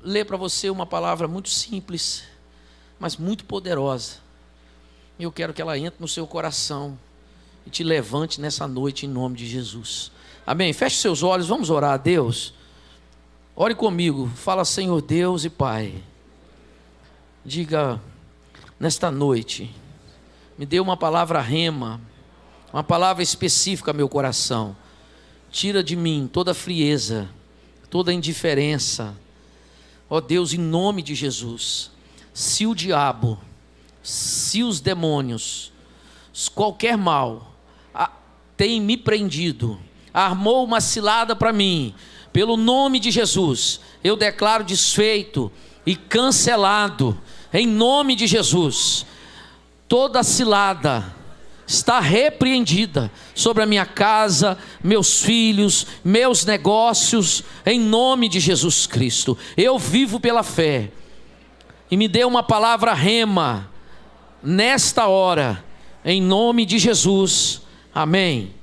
ler para você uma palavra muito simples, mas muito poderosa. E eu quero que ela entre no seu coração e te levante nessa noite em nome de Jesus. Amém? Feche seus olhos, vamos orar a Deus. Ore comigo, fala: Senhor Deus e Pai, diga nesta noite, me dê uma palavra rema, uma palavra específica ao meu coração. Tira de mim toda frieza, toda indiferença. Ó Deus, em nome de Jesus, se o diabo, se os demônios, qualquer mal tem me prendido, armou uma cilada para mim, pelo nome de Jesus, eu declaro desfeito e cancelado, em nome de Jesus. Toda cilada está repreendida sobre a minha casa, meus filhos, meus negócios, em nome de Jesus Cristo. Eu vivo pela fé, e me dê uma palavra rema nesta hora, em nome de Jesus. Amém.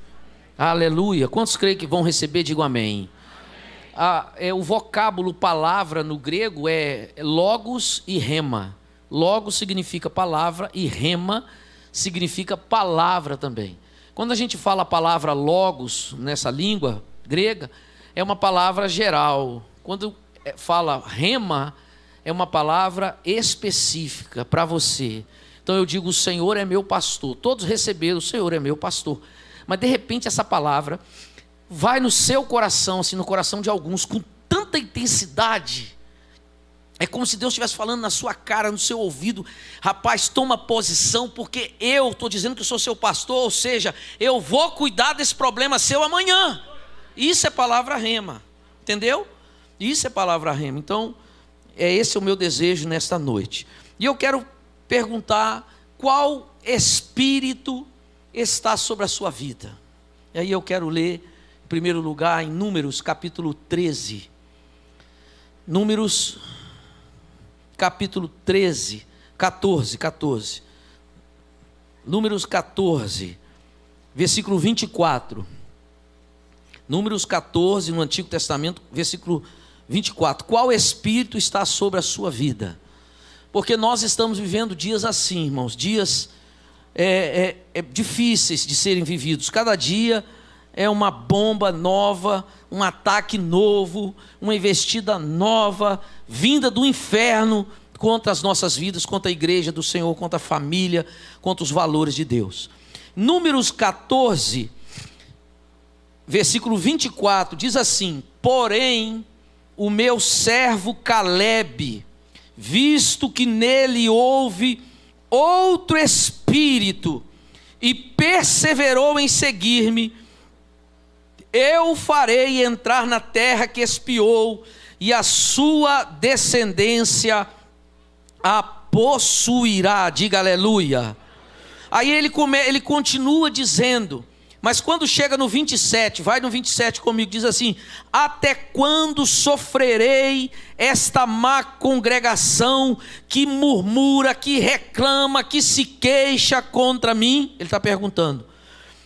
Aleluia. Quantos creem que vão receber? Digam amém. O vocábulo palavra no grego é logos e rema. Logos significa palavra e rema significa palavra também. Quando a gente fala a palavra logos nessa língua grega, é uma palavra geral. Quando fala rema, é uma palavra específica para você. Então eu digo: o Senhor é meu pastor. Todos receberam: o Senhor é meu pastor. Mas de repente essa palavra vai no seu coração, assim, no coração de alguns, com tanta intensidade. É como se Deus estivesse falando na sua cara, no seu ouvido: rapaz, toma posição, porque eu estou dizendo que eu sou seu pastor, ou seja, eu vou cuidar desse problema seu amanhã. Isso é palavra rema, entendeu? Isso é palavra rema. Então, esse é o meu desejo nesta noite. E eu quero perguntar: qual espírito está sobre a sua vida? E aí eu quero ler, em primeiro lugar, em Números capítulo 13. Números capítulo 13, 14. Números 14, versículo 24. Números 14, no Antigo Testamento, versículo 24. Qual espírito está sobre a sua vida? Porque nós estamos vivendo dias assim, irmãos, dias difíceis de serem vividos. Cada dia é uma bomba nova, um ataque novo, uma investida nova, vinda do inferno contra as nossas vidas, contra a igreja do Senhor, contra a família, contra os valores de Deus. Números 14, versículo 24, diz assim: porém, o meu servo Calebe, visto que nele houve outro espírito, e perseverou em seguir-me, eu o farei entrar na terra que espiou, e a sua descendência a possuirá. Diga aleluia. Aí ele continua dizendo, mas quando chega no 27, vai no 27 comigo, diz assim: até quando sofrerei esta má congregação que murmura, que reclama, que se queixa contra mim? Ele está perguntando.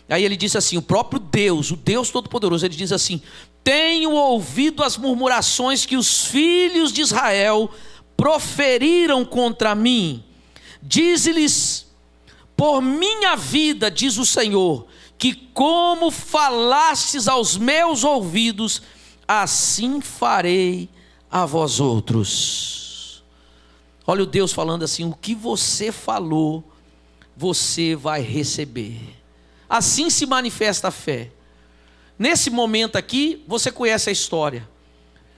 Aí ele diz assim, o próprio Deus, o Deus Todo-Poderoso, ele diz assim: tenho ouvido as murmurações que os filhos de Israel proferiram contra mim. Dize-lhes: por minha vida, diz o Senhor, que como falastes aos meus ouvidos, assim farei a vós outros. Olha o Deus falando assim: o que você falou, você vai receber. Assim se manifesta a fé. Nesse momento aqui, você conhece a história.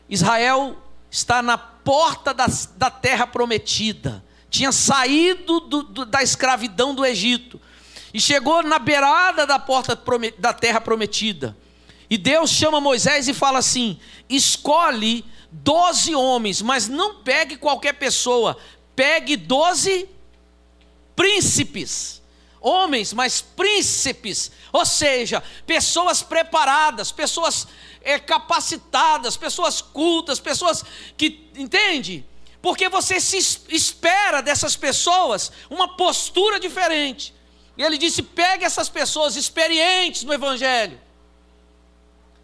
Israel está na porta da terra prometida. Tinha saído da escravidão do Egito. E chegou na beirada da porta da terra prometida. E Deus chama Moisés e fala assim: escolhe 12 homens, mas não pegue qualquer pessoa. Pegue 12 príncipes. Homens, mas príncipes. Ou seja, pessoas preparadas, pessoas capacitadas, pessoas cultas, pessoas que, entende? Porque você se espera dessas pessoas uma postura diferente. E ele disse: pegue essas pessoas experientes no Evangelho.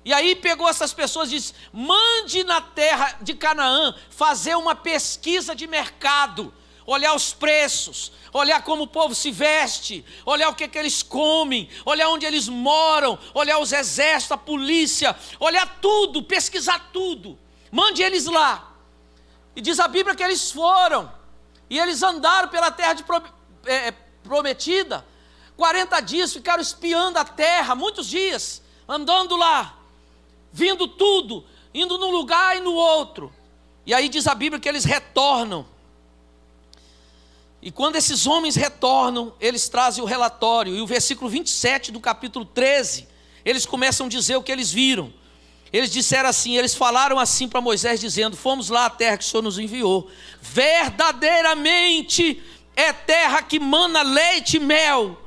E aí pegou essas pessoas e disse: mande na terra de Canaã fazer uma pesquisa de mercado, olhar os preços, olhar como o povo se veste, olhar o que eles comem, olhar onde eles moram, olhar os exércitos, a polícia, olhar tudo, pesquisar tudo. Mande eles lá. E diz a Bíblia que eles foram, e eles andaram pela terra prometida, 40 dias ficaram espiando a terra, muitos dias, andando lá, vindo tudo, indo num lugar e no outro. E aí diz a Bíblia que eles retornam. E quando esses homens retornam, eles trazem o relatório. E o versículo 27 do capítulo 13, eles começam a dizer o que eles viram. Eles disseram assim, eles falaram assim para Moisés, dizendo: fomos lá à terra que o Senhor nos enviou. Verdadeiramente é terra que mana leite e mel.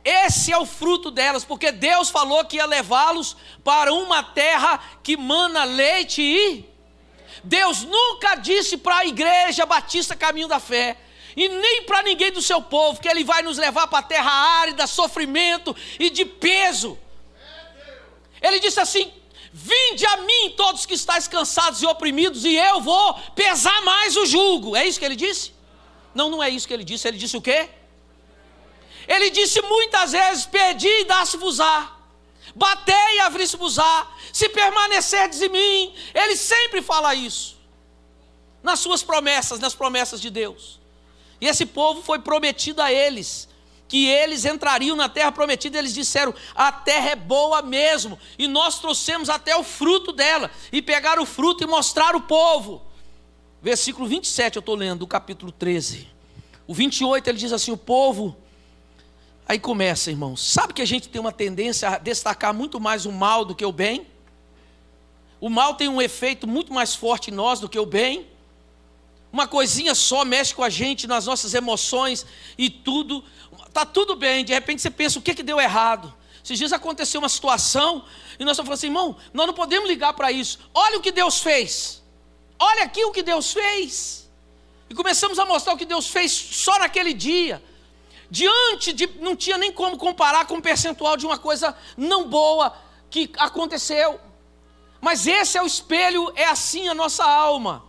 Esse é o fruto delas, porque Deus falou que ia levá-los para uma terra que mana leite e... Deus nunca disse para a igreja Batista Caminho da Fé, e nem para ninguém do seu povo, que Ele vai nos levar para a terra árida, sofrimento e de peso. Ele disse assim: vinde a mim todos que estáis cansados e oprimidos, e eu vou pesar mais o jugo. É isso que Ele disse? Não, não é isso que Ele disse. Ele disse o quê? Ele disse muitas vezes: pedi e dá-se-vos-á, batei e abri-se-vos-á, se permanecerdes em mim. Ele sempre fala isso nas suas promessas, nas promessas de Deus. E esse povo foi prometido a eles, que eles entrariam na terra prometida. Eles disseram: a terra é boa mesmo, e nós trouxemos até o fruto dela, e pegaram o fruto e mostraram o povo. Versículo 27 eu estou lendo, do capítulo 13. O 28 ele diz assim: o povo... Aí começa, irmãos, sabe que a gente tem uma tendência a destacar muito mais o mal do que o bem? O mal tem um efeito muito mais forte em nós do que o bem. Uma coisinha só mexe com a gente, nas nossas emoções e tudo. Está tudo bem, de repente você pensa: o que deu errado? Esses dias aconteceu uma situação e nós estamos falando assim: irmão, nós não podemos ligar para isso. Olha o que Deus fez. Olha aqui o que Deus fez. E começamos a mostrar o que Deus fez só naquele dia. Diante de, não tinha nem como comparar com o percentual de uma coisa não boa que aconteceu. Mas esse é o espelho, é assim a nossa alma.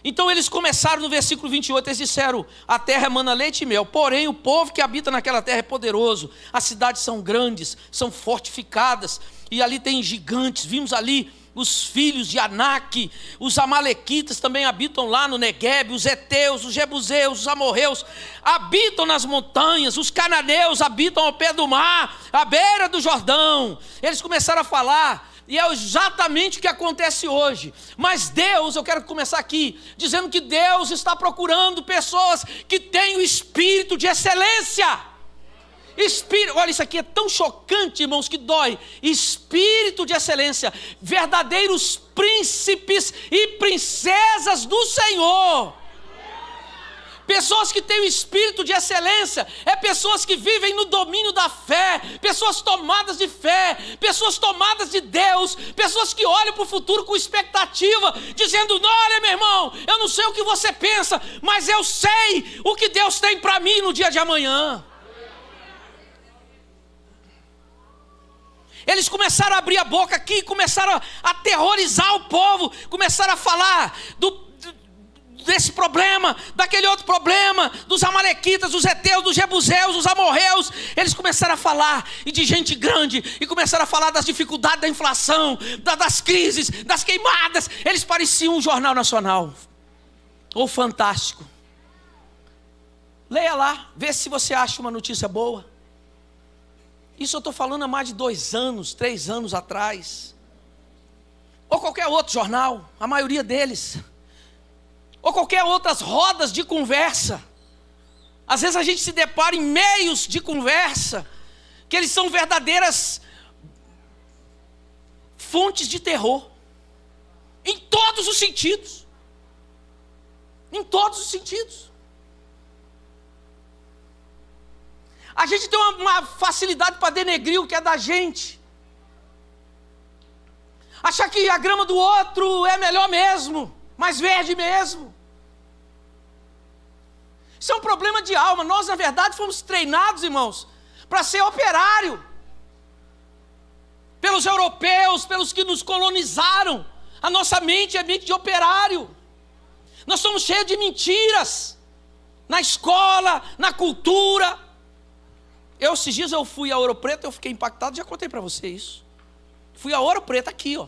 Então eles começaram no versículo 28, eles disseram: a terra emana leite e mel, porém o povo que habita naquela terra é poderoso, as cidades são grandes, são fortificadas, e ali tem gigantes. Vimos ali os filhos de Anak, os amalequitas também habitam lá no Neguebe, os heteus, os jebuseus, os amorreus habitam nas montanhas, os cananeus habitam ao pé do mar, à beira do Jordão. Eles começaram a falar, e é exatamente o que acontece hoje. Mas Deus, eu quero começar aqui dizendo que Deus está procurando pessoas que têm o espírito de excelência. Espírito, olha, isso aqui é tão chocante, irmãos, que dói. Espírito de excelência, verdadeiros príncipes e princesas do Senhor. Pessoas que têm o espírito de excelência, é pessoas que vivem no domínio da fé, pessoas tomadas de fé, pessoas tomadas de Deus, pessoas que olham para o futuro com expectativa, dizendo: olha, meu irmão, eu não sei o que você pensa, mas eu sei o que Deus tem para mim no dia de amanhã. Eles começaram a abrir a boca aqui, começaram a aterrorizar o povo, começaram a falar desse problema, daquele outro problema, dos amalequitas, dos heteus, dos jebuseus, dos amorreus. Eles começaram a falar, e de gente grande, e começaram a falar das dificuldades da inflação, das crises, das queimadas. Eles pareciam um jornal nacional, ou Fantástico. Leia lá, vê se você acha uma notícia boa. Isso eu estou falando há mais de 2 anos, 3 anos atrás. Ou qualquer outro jornal, a maioria deles. Ou qualquer outras rodas de conversa. Às vezes a gente se depara em meios de conversa, que eles são verdadeiras fontes de terror. Em todos os sentidos. Em todos os sentidos. A gente tem uma facilidade para denegrir o que é da gente. Achar que a grama do outro é melhor mesmo, mais verde mesmo. Isso é um problema de alma. Nós, na verdade, fomos treinados, irmãos, para ser operário. pelos europeus, pelos que nos colonizaram. A nossa mente é mente de operário. Nós somos cheios de mentiras, na escola, na cultura. Esses dias eu fui a Ouro Preto, eu fiquei impactado, já contei para você isso. Fui a Ouro Preto aqui, ó.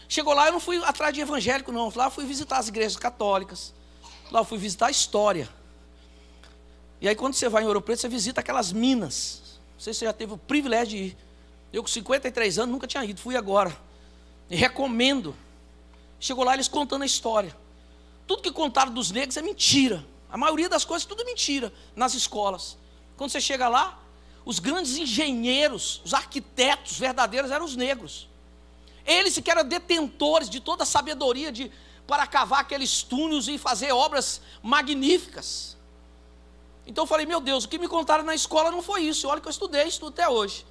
Chegou lá, eu não fui atrás de evangélico não, lá eu fui visitar as igrejas católicas, lá eu fui visitar a história. E aí quando você vai em Ouro Preto, você visita aquelas minas. Não sei se você já teve o privilégio de ir. Eu com 53 anos nunca tinha ido, fui agora. E recomendo. Chegou lá eles contando a história. Tudo que contaram dos negros é mentira. A maioria das coisas tudo é mentira nas escolas. Quando você chega lá, os grandes engenheiros, os arquitetos verdadeiros eram os negros. Eles que eram detentores de toda a sabedoria para cavar aqueles túneis e fazer obras magníficas. Então eu falei, meu Deus, o que me contaram na escola não foi isso. Olha que eu estudo até hoje.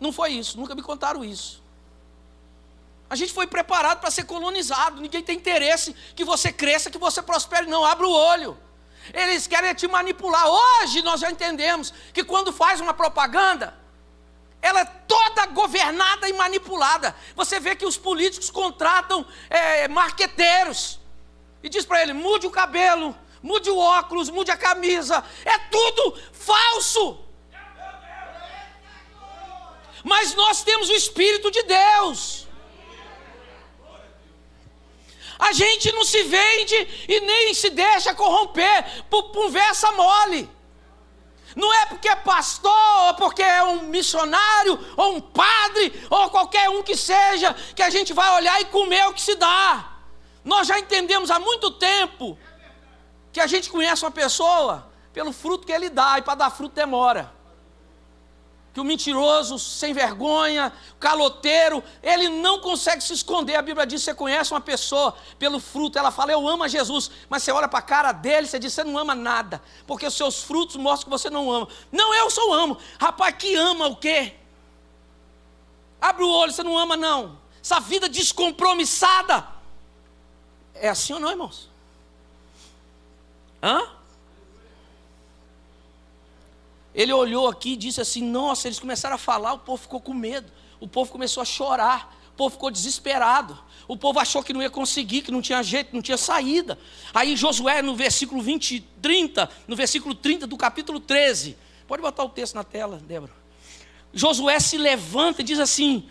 Não foi isso, nunca me contaram isso. A gente foi preparado para ser colonizado. Ninguém tem interesse que você cresça, que você prospere, não. Abra o olho. Eles querem te manipular. Hoje nós já entendemos que quando faz uma propaganda, ela é toda governada e manipulada. Você vê que os políticos contratam marqueteiros e diz para ele, mude o cabelo, mude o óculos, mude a camisa. É tudo falso. Mas nós temos o Espírito de Deus. A gente não se vende e nem se deixa corromper por conversa mole. Não é porque é pastor, ou porque é um missionário, ou um padre, ou qualquer um que seja, que a gente vai olhar e comer o que se dá. Nós já entendemos há muito tempo que a gente conhece uma pessoa pelo fruto que ele dá, e para dar fruto demora. Que o mentiroso, sem vergonha, caloteiro, ele não consegue se esconder. A Bíblia diz que você conhece uma pessoa pelo fruto. Ela fala, eu amo a Jesus. Mas você olha para a cara dele, você diz, você não ama nada. Porque os seus frutos mostram que você não ama. Não, eu só amo. Rapaz, que ama o quê? Abre o olho, você não ama não. Essa vida descompromissada. É assim ou não, irmãos? Hã? Ele olhou aqui e disse assim, nossa, eles começaram a falar, o povo ficou com medo, o povo começou a chorar, o povo ficou desesperado, o povo achou que não ia conseguir, que não tinha jeito, não tinha saída. Aí Josué, no versículo 30, no versículo 30 do capítulo 13, pode botar o texto na tela, Débora. Josué se levanta e diz assim,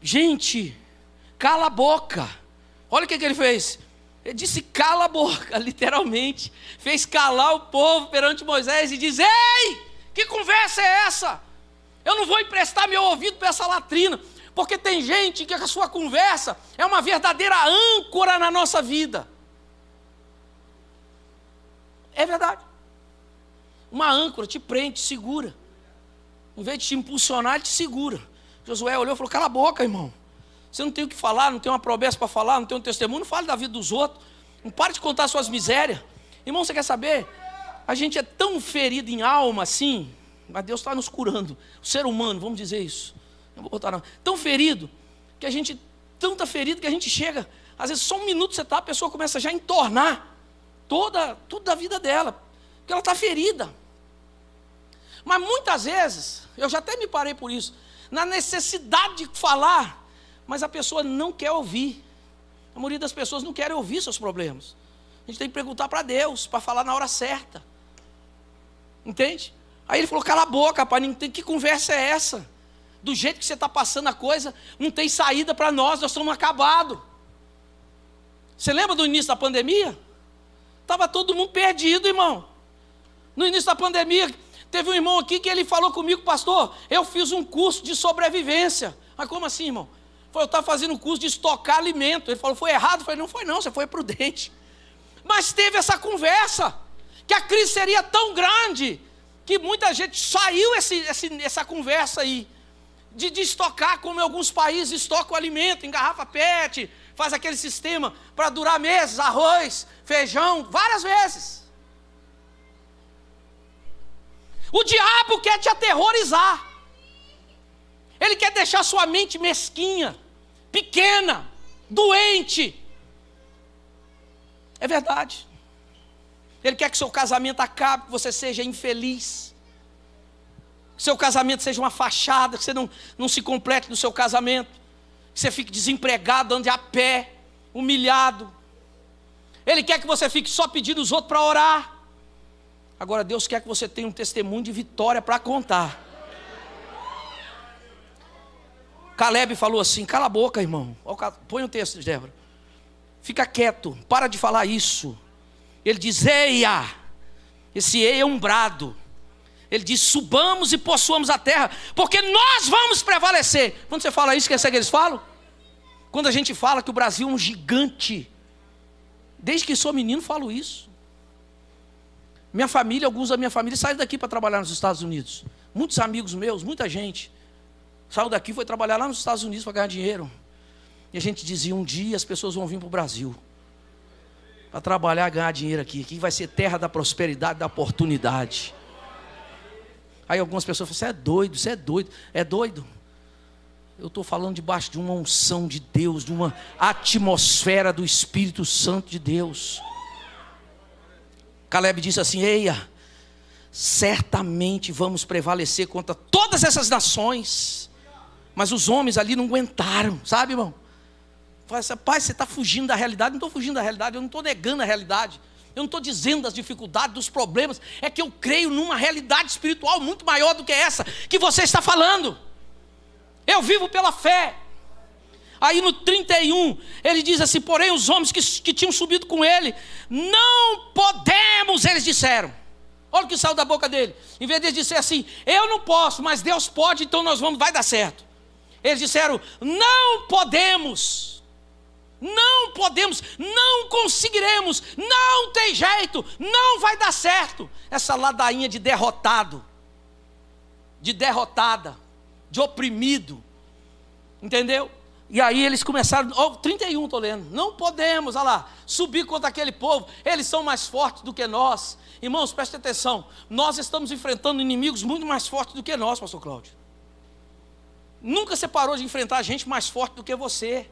gente, cala a boca. Olha o que ele fez. Ele disse cala a boca, literalmente. Fez calar o povo perante Moisés e diz, ei, que conversa é essa? Eu não vou emprestar meu ouvido para essa latrina. Porque tem gente que a sua conversa é uma verdadeira âncora na nossa vida. É verdade. Uma âncora te prende, te segura. Em vez de te impulsionar, ele te segura. Josué olhou e falou, cala a boca, irmão. Você não tem o que falar, não tem uma promessa para falar, não tem um testemunho, não fale da vida dos outros. Não pare de contar suas misérias. Irmão, você quer saber? A gente é tão ferido em alma assim, mas Deus está nos curando. O ser humano, vamos dizer isso. Não vou botar não. Tão ferido, que a gente, tanta ferido que a gente chega, às vezes só um minuto você está, a pessoa começa já a entornar tudo da vida dela, porque ela está ferida. Mas muitas vezes, eu já até me parei por isso, na necessidade de falar, mas a pessoa não quer ouvir. A maioria das pessoas não querem ouvir seus problemas. A gente tem que perguntar para Deus, para falar na hora certa. Entende? Aí ele falou, cala a boca, rapaz, que conversa é essa? Do jeito que você está passando a coisa, não tem saída para nós estamos acabados. Você lembra do início da pandemia? Estava todo mundo perdido, irmão. No início da pandemia, teve um irmão aqui que ele falou comigo, pastor, eu fiz um curso de sobrevivência. Mas como assim, irmão? Eu estava fazendo um curso de estocar alimento. Ele falou, foi errado? Eu falei, não foi não, você foi prudente. Mas teve essa conversa, que a crise seria tão grande, que muita gente saiu essa conversa aí, de estocar, como em alguns países estocam alimento, em garrafa PET, faz aquele sistema para durar meses, arroz, feijão, várias vezes. O diabo quer te aterrorizar. Ele quer deixar sua mente mesquinha, pequena, doente. É verdade. Ele quer que seu casamento acabe, que você seja infeliz. que seu casamento seja uma fachada, que você não se complete no seu casamento, que você fique desempregado, ande a pé, humilhado. Ele quer que você fique só pedindo os outros para orar. Agora Deus quer que você tenha um testemunho de vitória para contar. Caleb falou assim: cala a boca, irmão. Põe o texto, Débora. Fica quieto, para de falar isso. Ele diz: eia. Esse eia é um brado. Ele diz: subamos e possuamos a terra, porque nós vamos prevalecer. Quando você fala isso, que é isso que eles falam? Quando a gente fala que o Brasil é um gigante, desde que sou menino falo isso. Minha família, alguns da minha família saíram daqui para trabalhar nos Estados Unidos. Muitos amigos meus, muita gente saiu daqui e foi trabalhar lá nos Estados Unidos para ganhar dinheiro. E a gente dizia: um dia as pessoas vão vir para o Brasil para trabalhar e ganhar dinheiro aqui. Aqui vai ser terra da prosperidade, da oportunidade. Aí algumas pessoas falam: você é doido, você é doido. É doido? Eu estou falando debaixo de uma unção de Deus, de uma atmosfera do Espírito Santo de Deus. Caleb disse assim: eia, certamente vamos prevalecer contra todas essas nações. Mas os homens ali não aguentaram, sabe, irmão? Fala assim: pai, você está fugindo da realidade. Não estou fugindo da realidade, eu não estou negando a realidade. Eu não estou dizendo das dificuldades, dos problemas. É que eu creio numa realidade espiritual muito maior do que essa que você está falando. Eu vivo pela fé. Aí no 31, ele diz assim: porém os homens que tinham subido com ele, não podemos, eles disseram. Olha o que saiu da boca dele. Em vez de dizer assim: eu não posso, mas Deus pode, então nós vamos, vai dar certo. Eles disseram: não podemos, não podemos, não conseguiremos, não tem jeito, não vai dar certo. Essa ladainha de derrotado, de derrotada, de oprimido, entendeu? E aí eles começaram, 31 estou lendo: não podemos, olha lá, subir contra aquele povo, eles são mais fortes do que nós. Irmãos, prestem atenção, nós estamos enfrentando inimigos muito mais fortes do que nós, pastor Cláudio. Nunca você parou de enfrentar gente mais forte do que você.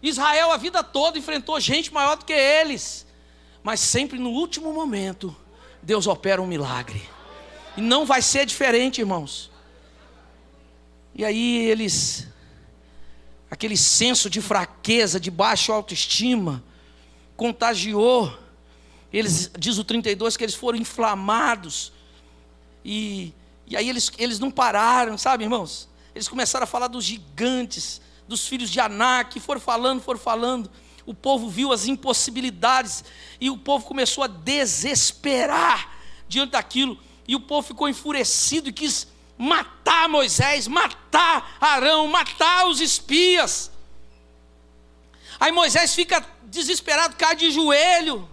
Israel a vida toda enfrentou gente maior do que eles, mas sempre no último momento Deus opera um milagre. E não vai ser diferente, irmãos. E aí eles, aquele senso de fraqueza, de baixa autoestima, contagiou. Eles, diz o 32, que eles foram inflamados. E aí eles não pararam, sabe, irmãos? Eles começaram a falar dos gigantes, dos filhos de Anak, foram falando. O povo viu as impossibilidades e o povo começou a desesperar diante daquilo. E o povo ficou enfurecido e quis matar Moisés, matar Arão, matar os espias. Aí Moisés fica desesperado, cai de joelho.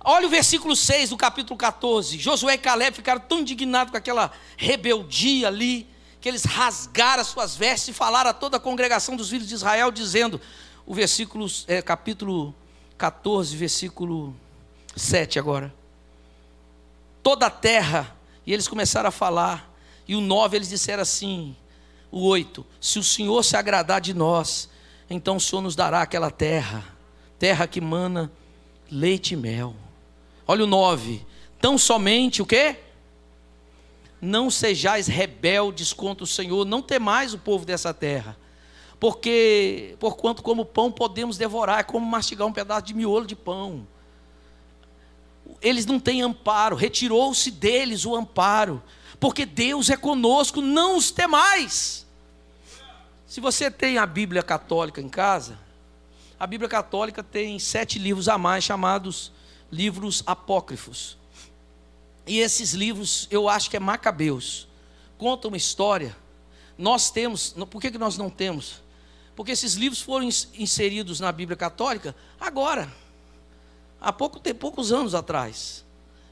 Olha o versículo 6 do capítulo 14. Josué e Caleb ficaram tão indignados com aquela rebeldia ali, que eles rasgaram as suas vestes e falaram a toda a congregação dos filhos de Israel, dizendo, o versículo, capítulo 14, versículo 7 agora. Toda a terra, e eles começaram a falar, e o 9 eles disseram assim, o 8, se o Senhor se agradar de nós, então o Senhor nos dará aquela terra, terra que mana leite e mel. Olha o 9, tão somente o quê? Não sejais rebeldes contra o Senhor, não temais o povo dessa terra, porque, porquanto como pão podemos devorar, é como mastigar um pedaço de miolo de pão. Eles não têm amparo, retirou-se deles o amparo, porque Deus é conosco, não os temais. Se você tem a Bíblia católica em casa, a Bíblia católica tem 7 livros a mais, chamados livros apócrifos. E esses livros, eu acho que é Macabeus, conta uma história. Nós temos, por que nós não temos? Porque esses livros foram inseridos na Bíblia católica agora, há poucos anos atrás.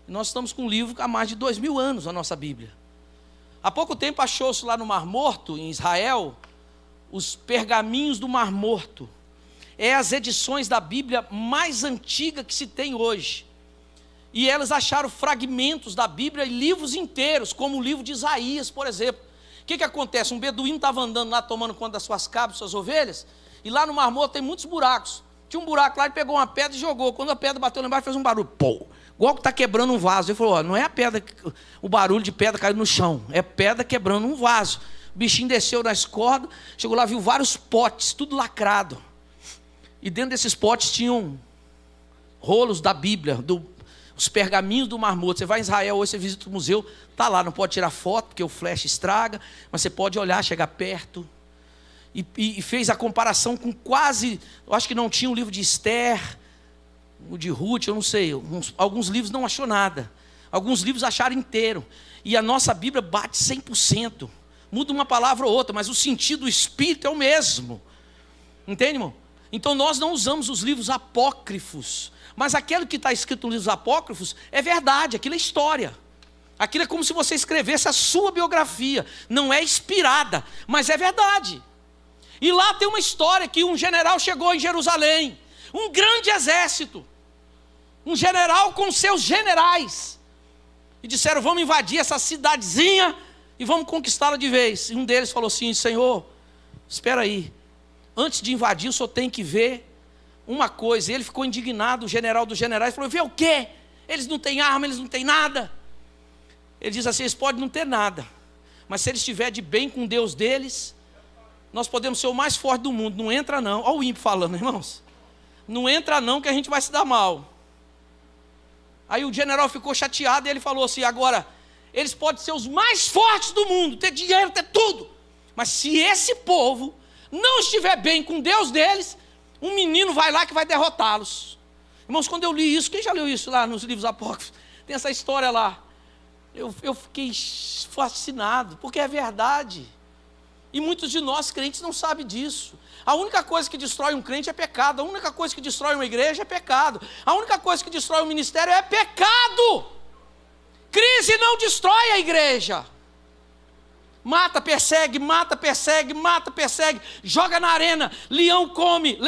Nós estamos com um livro há mais de 2000 anos, a nossa Bíblia. Há pouco tempo achou-se lá no Mar Morto, em Israel, os pergaminhos do Mar Morto. É as edições da Bíblia mais antiga que se tem hoje. E elas acharam fragmentos da Bíblia e livros inteiros, como o livro de Isaías, por exemplo. O que acontece? Um beduíno estava andando lá, tomando conta das suas cabras, suas ovelhas, e lá no Mar Morto tem muitos buracos. Tinha um buraco lá, ele pegou uma pedra e jogou. Quando a pedra bateu lá embaixo, fez um barulho. Pô! igual que está quebrando um vaso. Ele falou, ó, não é a pedra, o barulho de pedra caindo no chão, é pedra quebrando um vaso. O bichinho desceu nas cordas, chegou lá, viu vários potes, tudo lacrado. E dentro desses potes tinham rolos da Bíblia, os pergaminhos do Mar Morto. Você vai em Israel hoje, você visita o museu, está lá, não pode tirar foto, porque o flash estraga, mas você pode olhar, chegar perto. E fez a comparação com quase, eu acho que não tinha o livro de Esther, o de Ruth, eu não sei, alguns livros não achou nada, alguns livros acharam inteiro, e a nossa Bíblia bate 100%, muda uma palavra ou outra, mas o sentido do Espírito é o mesmo, entende, irmão? Então nós não usamos os livros apócrifos, mas aquilo que está escrito nos livros apócrifos é verdade, aquilo é história, aquilo é como se você escrevesse a sua biografia, não é inspirada, mas é verdade. E lá tem uma história que um general chegou em Jerusalém, um grande exército, um general com seus generais, e disseram, vamos invadir essa cidadezinha e vamos conquistá-la de vez. E um deles falou assim, Senhor, espera aí, antes de invadir o senhor tem que ver uma coisa. E ele ficou indignado, o general dos generais, falou, vê o quê? Eles não têm arma, eles não têm nada. Ele diz assim, eles podem não ter nada, mas se eles estiverem de bem com Deus deles, nós podemos ser o mais forte do mundo. Não entra não, olha o ímpio falando, irmãos, não entra não que a gente vai se dar mal. Aí o general ficou chateado e ele falou assim, agora, eles podem ser os mais fortes do mundo, ter dinheiro, ter tudo, mas se esse povo não estiver bem com Deus deles, um menino vai lá que vai derrotá-los. Irmãos, quando eu li isso, quem já leu isso lá nos livros apócrifos? Tem essa história lá, eu fiquei fascinado, porque é verdade. E muitos de nós crentes não sabem disso. A única coisa que destrói um crente é pecado. A única coisa que destrói uma igreja é pecado. A única coisa que destrói um ministério é pecado. Crise não destrói a igreja. Mata, persegue, mata, persegue, mata, persegue. Joga na arena, leão come,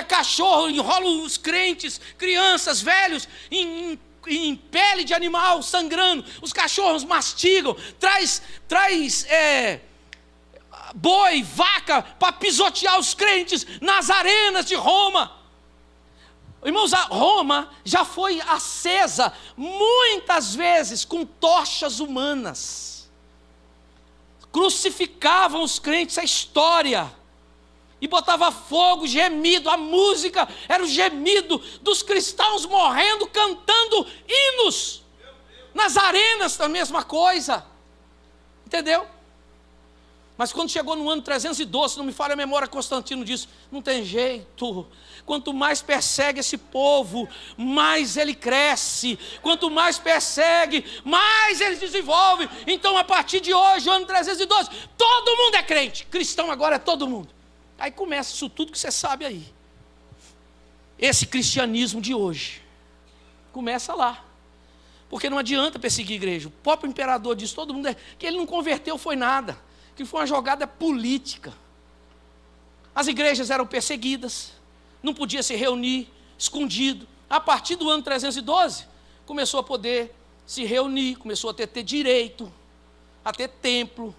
cachorro, enrola os crentes, crianças, velhos, em pele de animal, sangrando. Os cachorros mastigam, traz boi, vaca, para pisotear os crentes nas arenas de Roma. Irmãos, a Roma já foi acesa muitas vezes com tochas humanas. Crucificavam os crentes, a história, e botava fogo, gemido, a música era o gemido dos cristãos morrendo, cantando hinos. Nas arenas a mesma coisa, entendeu? Mas quando chegou no ano 312, não me falha a memória, Constantino disse, não tem jeito, quanto mais persegue esse povo, mais ele cresce, quanto mais persegue, mais ele desenvolve. Então a partir de hoje, ano 312, todo mundo é crente, cristão agora é todo mundo. Aí começa isso tudo que você sabe aí, esse cristianismo de hoje, começa lá, porque não adianta perseguir a igreja. O próprio imperador disse, todo mundo que ele não converteu foi nada, que foi uma jogada política. As igrejas eram perseguidas, não podia se reunir, escondido. A partir do ano 312, começou a poder se reunir, começou a ter direito, a ter templo,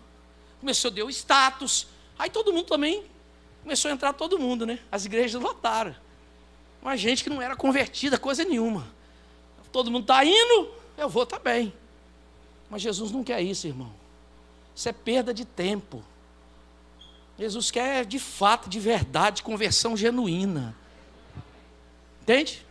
começou a ter o status. Aí todo mundo também, começou a entrar todo mundo, né? As igrejas lotaram. Uma gente que não era convertida, coisa nenhuma. Todo mundo está indo, eu vou também. Mas Jesus não quer isso, irmão. Isso é perda de tempo. Jesus quer de fato, de verdade, conversão genuína. Entende?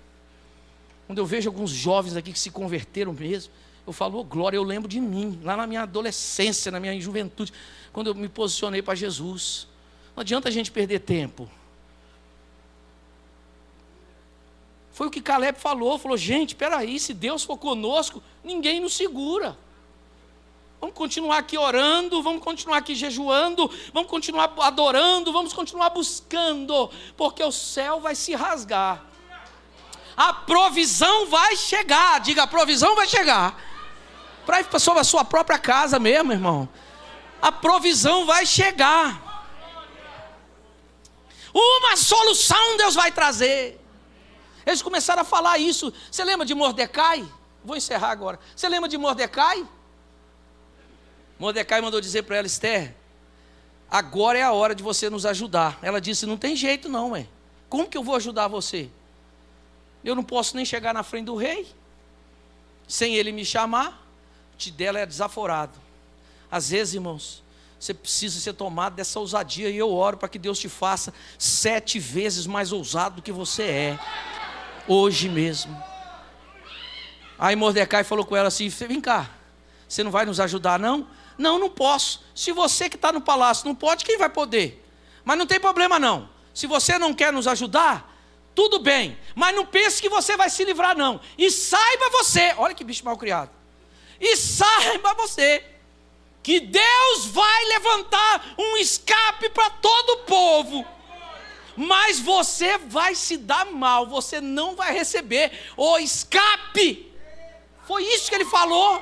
Quando eu vejo alguns jovens aqui que se converteram mesmo, eu falo, oh, glória, eu lembro de mim, lá na minha adolescência, na minha juventude, quando eu me posicionei para Jesus. Não adianta a gente perder tempo. Foi o que Caleb falou, gente, espera aí, se Deus for conosco, ninguém nos segura. Vamos continuar aqui orando, vamos continuar aqui jejuando, vamos continuar adorando, vamos continuar buscando, porque o céu vai se rasgar. A provisão vai chegar, diga, a provisão vai chegar. Para ir sobre a sua própria casa mesmo, irmão. A provisão vai chegar. Uma solução Deus vai trazer. Eles começaram a falar isso. Você lembra de Mordecai? Vou encerrar agora. Você lembra de Mordecai? Mordecai mandou dizer para ela, Esther, agora é a hora de você nos ajudar. Ela disse, não tem jeito não, como que eu vou ajudar você? Eu não posso nem chegar na frente do rei, sem ele me chamar, o tio dela é desaforado. Às vezes, irmãos, você precisa ser tomado dessa ousadia, e eu oro para que Deus te faça 7 vezes mais ousado do que você é, hoje mesmo. Aí Mordecai falou com ela assim: vem cá, você não vai nos ajudar não? Não, não posso. Se você que está no palácio não pode, quem vai poder? Mas não tem problema não. Se você não quer nos ajudar, tudo bem, mas não pense que você vai se livrar não. E saiba você, olha que bicho mal criado, e saiba você que Deus vai levantar um escape para todo o povo, mas você vai se dar mal, você não vai receber o escape. Foi isso que ele falou.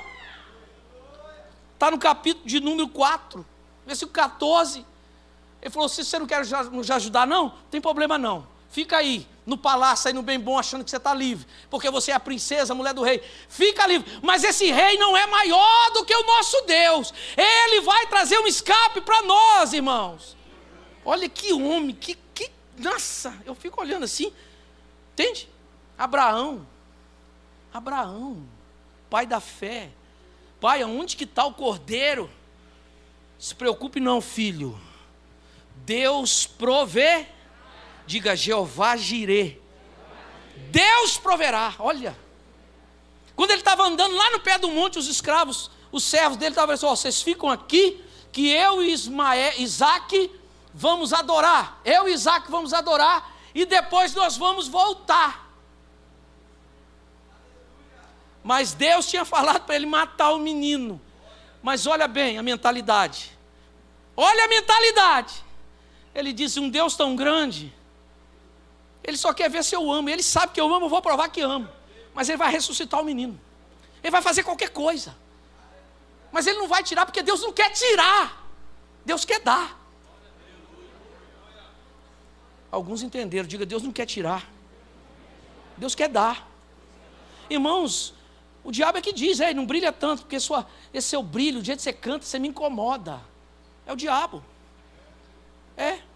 Está no capítulo de número 4, versículo 14. Ele falou: se você não quer nos ajudar não, tem problema não. Fica aí, no palácio, aí no bem bom, achando que você está livre, porque você é a princesa, a mulher do rei. Fica livre, mas esse rei não é maior do que o nosso Deus. Ele vai trazer um escape para nós, irmãos. Olha que homem, nossa, eu fico olhando assim, entende? Abraão, pai da fé. Pai, aonde que está o cordeiro? Se preocupe não, filho. Deus provê. Diga: Jeová Jirê. Deus proverá. Olha, quando ele estava andando lá no pé do monte, os escravos, os servos dele estavam assim: vocês ficam aqui, que eu e Isaac vamos adorar. Eu e Isaac vamos adorar, e depois nós vamos voltar. Mas Deus tinha falado para ele matar o menino. Mas olha bem a mentalidade. Olha a mentalidade. Ele disse: um Deus tão grande, ele só quer ver se eu amo. Ele sabe que eu amo, eu vou provar que amo. Mas ele vai ressuscitar o menino. Ele vai fazer qualquer coisa. Mas ele não vai tirar, porque Deus não quer tirar. Deus quer dar. Alguns entenderam. Diga: Deus não quer tirar. Deus quer dar. Irmãos, o diabo é que diz: não brilha tanto, porque esse seu brilho, o jeito que você canta, você me incomoda. É o diabo.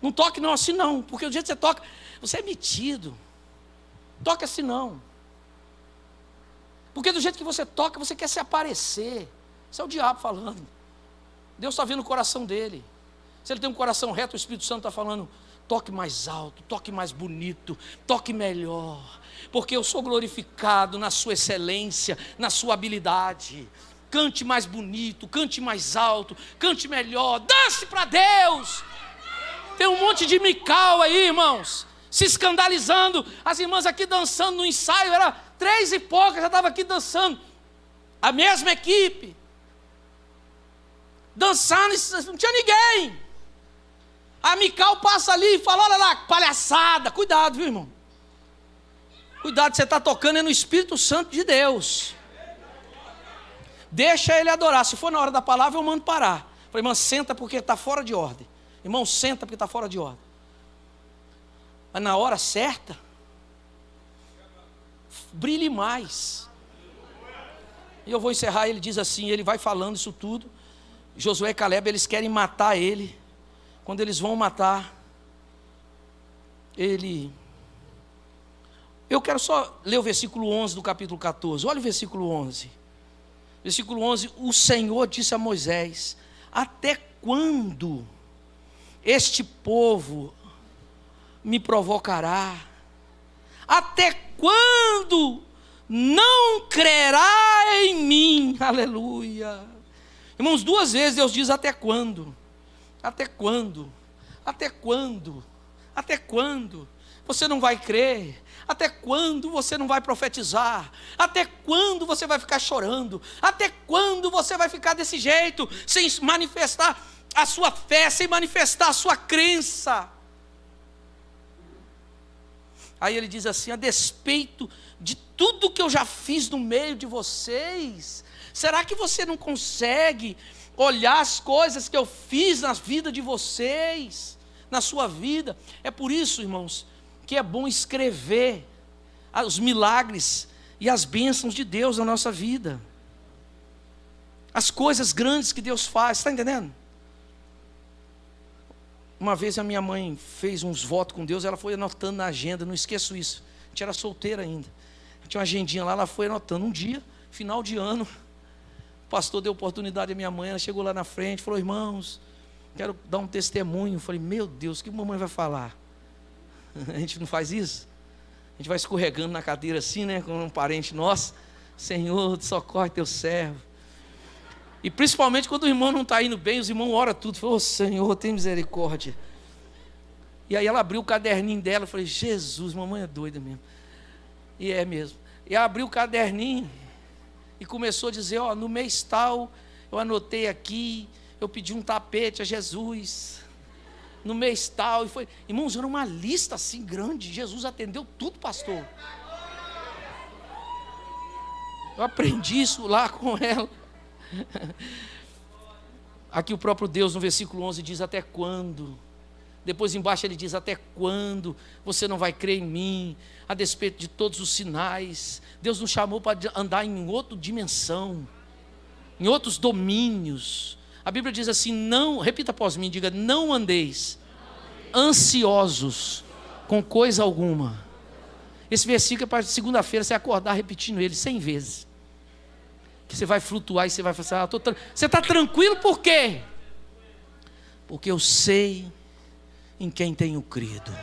Não toque não assim não, porque o jeito que você toca, você é metido. Toque assim não. Porque do jeito que você toca, você quer se aparecer. Isso é o diabo falando. Deus está vendo o coração dele. Se ele tem um coração reto, o Espírito Santo está falando: toque mais alto, toque mais bonito, toque melhor, porque eu sou glorificado na sua excelência, na sua habilidade. Cante mais bonito, cante mais alto, cante melhor, dance para Deus. Tem um monte de Mical aí, irmãos, se escandalizando. As irmãs aqui dançando no ensaio, era 3 e pouca, já estava aqui dançando. A mesma equipe, dançando, não tinha ninguém. A Mical passa ali e fala: olha lá, palhaçada. Cuidado, viu, irmão? Cuidado, você está tocando no Espírito Santo de Deus. Deixa ele adorar. Se for na hora da palavra, eu mando parar. Falei: irmão, senta porque está fora de ordem. Irmão, senta porque está fora de ordem. Mas na hora certa, brilhe mais. E eu vou encerrar. Ele diz assim, ele vai falando isso tudo. Josué e Caleb, eles querem matar ele. Quando eles vão matar ele, eu quero só ler o versículo 11 do capítulo 14. Olha o versículo 11. Versículo 11: o Senhor disse a Moisés: até quando este povo me provocará? Até quando não crerá em mim? Aleluia. Irmãos, 2 vezes Deus diz: até quando? Até quando? Até quando? Até quando? Você não vai crer? Até quando você não vai profetizar? Até quando você vai ficar chorando? Até quando você vai ficar desse jeito, sem manifestar a sua fé, sem manifestar a sua crença? Aí ele diz assim: a despeito de tudo que eu já fiz no meio de vocês, será que você não consegue olhar as coisas que eu fiz na vida de vocês, na sua vida? É por isso, irmãos, que é bom escrever os milagres e as bênçãos de Deus na nossa vida, as coisas grandes que Deus faz. Está entendendo? Uma vez a minha mãe fez uns votos com Deus, ela foi anotando na agenda, não esqueço isso, a gente era solteira ainda, tinha uma agendinha lá, ela foi anotando. Um dia Final de ano, o pastor deu oportunidade à minha mãe, ela chegou lá na frente, falou: irmãos, quero dar um testemunho. Eu falei: meu Deus, o que a mamãe vai falar? A gente não faz isso? A gente vai escorregando na cadeira assim, né, com um parente nosso. Senhor, socorre teu servo. E principalmente quando o irmão não está indo bem, os irmãos oram tudo. Falou: Senhor, tem misericórdia. E aí ela abriu o caderninho dela. Eu falei: Jesus, mamãe é doida mesmo. E é mesmo. E abriu o caderninho e começou a dizer: no mês tal, eu anotei aqui, eu pedi um tapete a Jesus. No mês tal, e foi. Irmãos, era uma lista assim grande. Jesus atendeu tudo, pastor. Eu aprendi isso lá com ela. Aqui o próprio Deus no versículo 11 diz: até quando? Depois embaixo ele diz: até quando você não vai crer em mim, a despeito de todos os sinais? Deus nos chamou para andar em outra dimensão, em outros domínios. A Bíblia diz assim: não, repita após mim, diga: não andeis ansiosos com coisa alguma. Esse versículo é para segunda-feira você acordar repetindo ele 100 vezes. Que você vai flutuar e você vai falar: você está tranquilo por quê? Porque eu sei em quem tenho crido.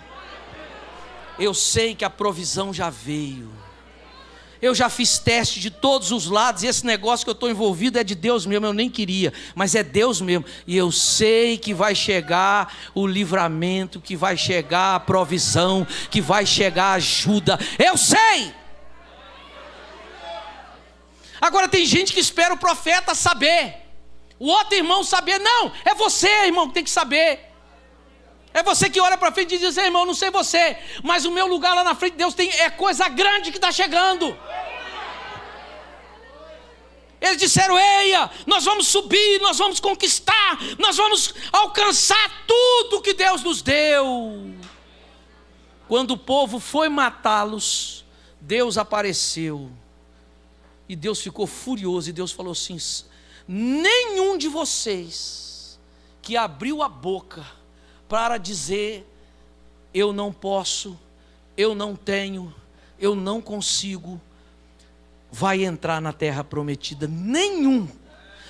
Eu sei que a provisão já veio. Eu já fiz teste de todos os lados, e esse negócio que eu estou envolvido é de Deus mesmo, eu nem queria, mas é Deus mesmo. E eu sei que vai chegar o livramento, que vai chegar a provisão, que vai chegar a ajuda. Eu sei! Agora tem gente que espera o profeta saber, o outro irmão saber. Não, é você, irmão, que tem que saber. É você que olha para frente e diz: irmão, não sei você, mas o meu lugar lá na frente de Deus é coisa grande que está chegando. Eles disseram: eia, nós vamos subir, nós vamos conquistar, nós vamos alcançar tudo que Deus nos deu. Quando o povo foi matá-los, Deus apareceu. E Deus ficou furioso, e Deus falou assim: nenhum de vocês que abriu a boca para dizer eu não posso, eu não tenho, eu não consigo, vai entrar na terra prometida. Nenhum,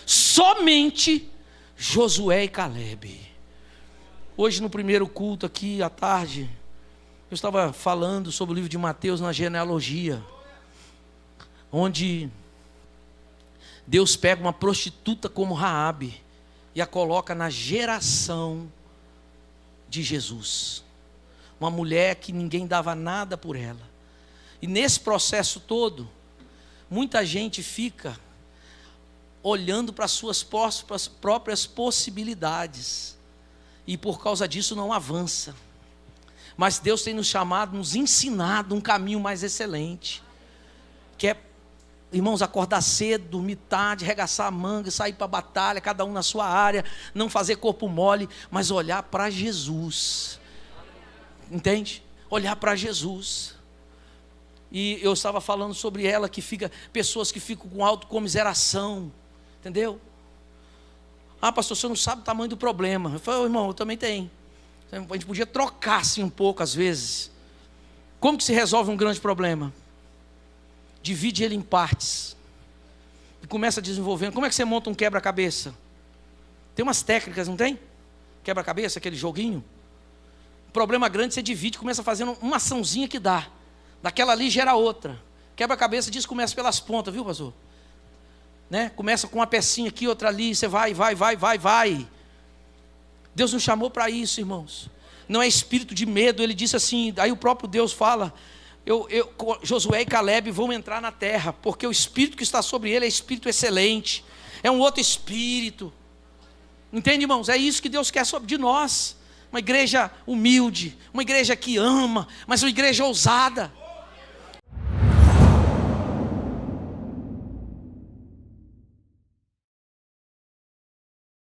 somente Josué e Calebe. Hoje no primeiro culto aqui à tarde, eu estava falando sobre o livro de Mateus na genealogia, onde Deus pega uma prostituta como Raabe e a coloca na geração de Jesus, uma mulher que ninguém dava nada por ela. E nesse processo todo, muita gente fica olhando para as suas próprias possibilidades, e por causa disso não avança. Mas Deus tem nos chamado, nos ensinado um caminho mais excelente, que é, irmãos, acordar cedo, dormir tarde, arregaçar a manga, sair para a batalha, cada um na sua área, não fazer corpo mole, mas olhar para Jesus. Entende? Olhar para Jesus. E eu estava falando sobre ela, pessoas que ficam com autocomiseração, entendeu? Ah, pastor, você não sabe o tamanho do problema. Eu falei: irmão, eu também tenho. A gente podia trocar assim um pouco às vezes. Como que se resolve um grande problema? Divide ele em partes e começa desenvolvendo. Como é que você monta um quebra-cabeça? Tem umas técnicas, não tem? Quebra-cabeça, aquele joguinho. Problema grande, você divide, começa fazendo uma açãozinha que dá. Daquela ali gera outra. Quebra-cabeça diz que começa pelas pontas, viu, pastor? Né? Começa com uma pecinha aqui, outra ali, você vai. Deus nos chamou para isso, irmãos. Não é espírito de medo. Ele disse assim, aí o próprio Deus fala: Josué e Calebe vão entrar na terra, porque o espírito que está sobre ele é espírito excelente, é um outro espírito. Entende, irmãos? É isso que Deus quer de nós. Uma igreja humilde, uma igreja que ama, mas uma igreja ousada.